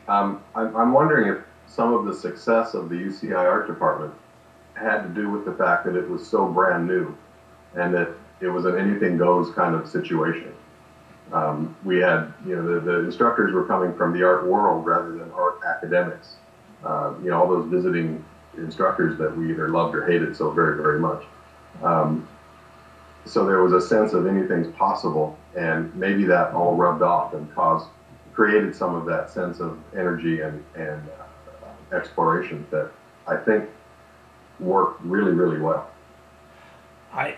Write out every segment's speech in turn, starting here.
I'm wondering if some of the success of the UCI Art Department had to do with the fact that it was so brand new and that it was an anything goes kind of situation. We had, the instructors were coming from the art world rather than art academics. All those visiting instructors that we either loved or hated so very, very much. So there was a sense of anything's possible, and maybe that all rubbed off and created some of that sense of energy and exploration that I think worked really, really well. I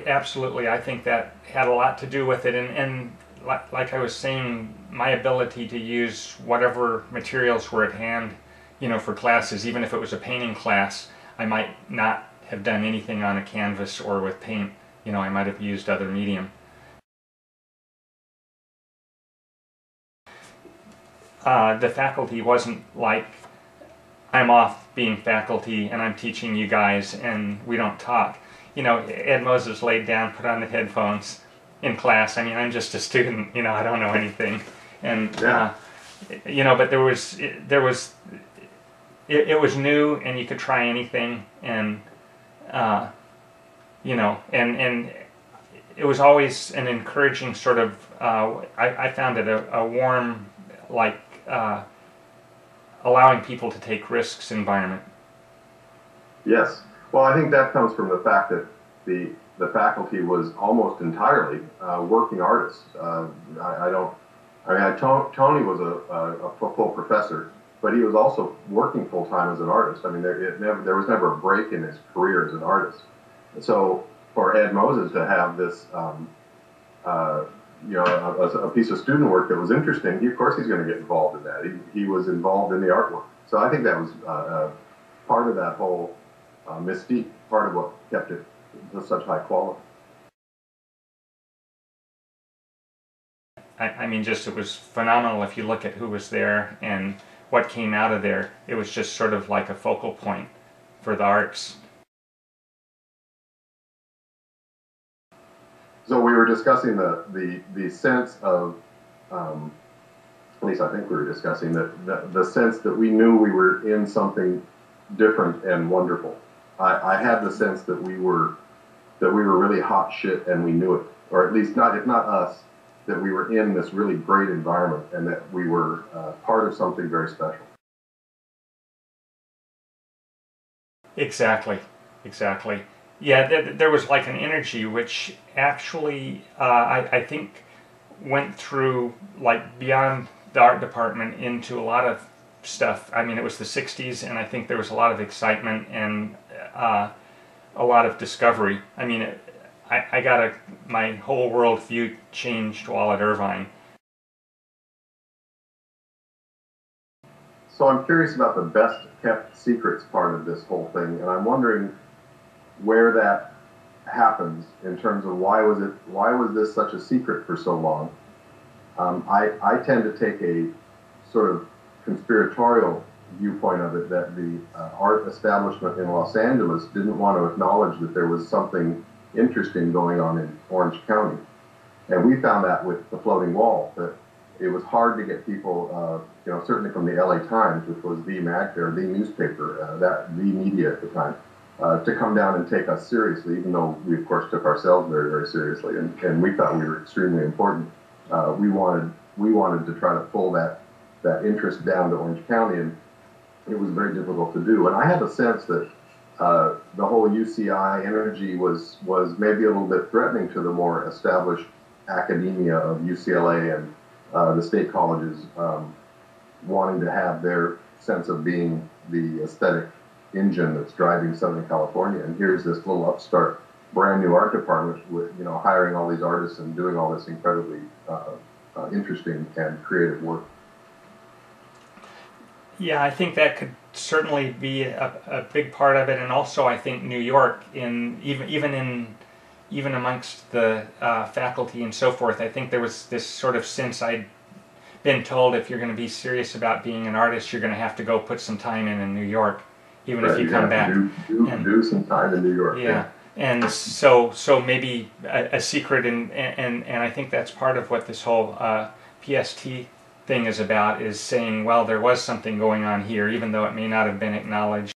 absolutely. I think that had a lot to do with it, and like I was saying, my ability to use whatever materials were at hand, for classes, even if it was a painting class, I might not have done anything on a canvas or with paint. I might have used other medium. The faculty wasn't like, I'm off being faculty and I'm teaching you guys and we don't talk. Ed Moses laid down, put on the headphones in class. I mean, I'm just a student, I don't know anything. And, but it was new and you could try anything, and, and it was always an encouraging sort of, I found it a warm, like, allowing people to take risks environment. Yes. Well, I think that comes from the fact that the faculty was almost entirely working artists. Tony was a full professor, but he was also working full time as an artist. I mean, there was never a break in his career as an artist. And so for Ed Moses to have this, a piece of student work that was interesting, of course he's going to get involved in that. He was involved in the artwork. So I think that was part of that whole mystique, part of what kept it to such high quality. I mean, just it was phenomenal if you look at who was there and what came out of there. It was just sort of like a focal point for the arts. So we were discussing the sense of, at least I think we were discussing the sense that we knew we were in something different and wonderful. I had the sense that we were really hot shit and we knew it, or at least not, if not us, that we were in this really great environment and that we were part of something very special. Exactly. Yeah, there was like an energy which actually, I think, went through like beyond the art department into a lot of stuff. I mean, it was the 60s, and I think there was a lot of excitement and a lot of discovery. I mean, I got my whole worldview changed while at Irvine. So I'm curious about the best kept secrets part of this whole thing, and I'm wondering where that happens in terms of why was this such a secret for so long? I tend to take a sort of conspiratorial viewpoint of it, that the art establishment in Los Angeles didn't want to acknowledge that there was something interesting going on in Orange County. And we found that with the Floating Wall, that it was hard to get people, certainly from the LA Times, which was the newspaper, the media at the time, to come down and take us seriously, even though we, of course, took ourselves very, very seriously, and we thought we were extremely important. We wanted to try to pull that interest down to Orange County, and it was very difficult to do. And I had a sense that the whole UCI energy was maybe a little bit threatening to the more established academia of UCLA and the state colleges wanting to have their sense of being the aesthetic engine that's driving Southern California. And here's this little upstart, brand new art department with hiring all these artists and doing all this incredibly interesting and creative work. Yeah, I think that could certainly be a big part of it, and also I think New York, even amongst the faculty and so forth, I think there was this sort of sense I'd been told, if you're going to be serious about being an artist, you're going to have to go put some time in New York, even if you come back. Do some time in New York. Yeah. And so maybe a secret, and I think that's part of what this whole PST thing is about, is saying, well, there was something going on here, even though it may not have been acknowledged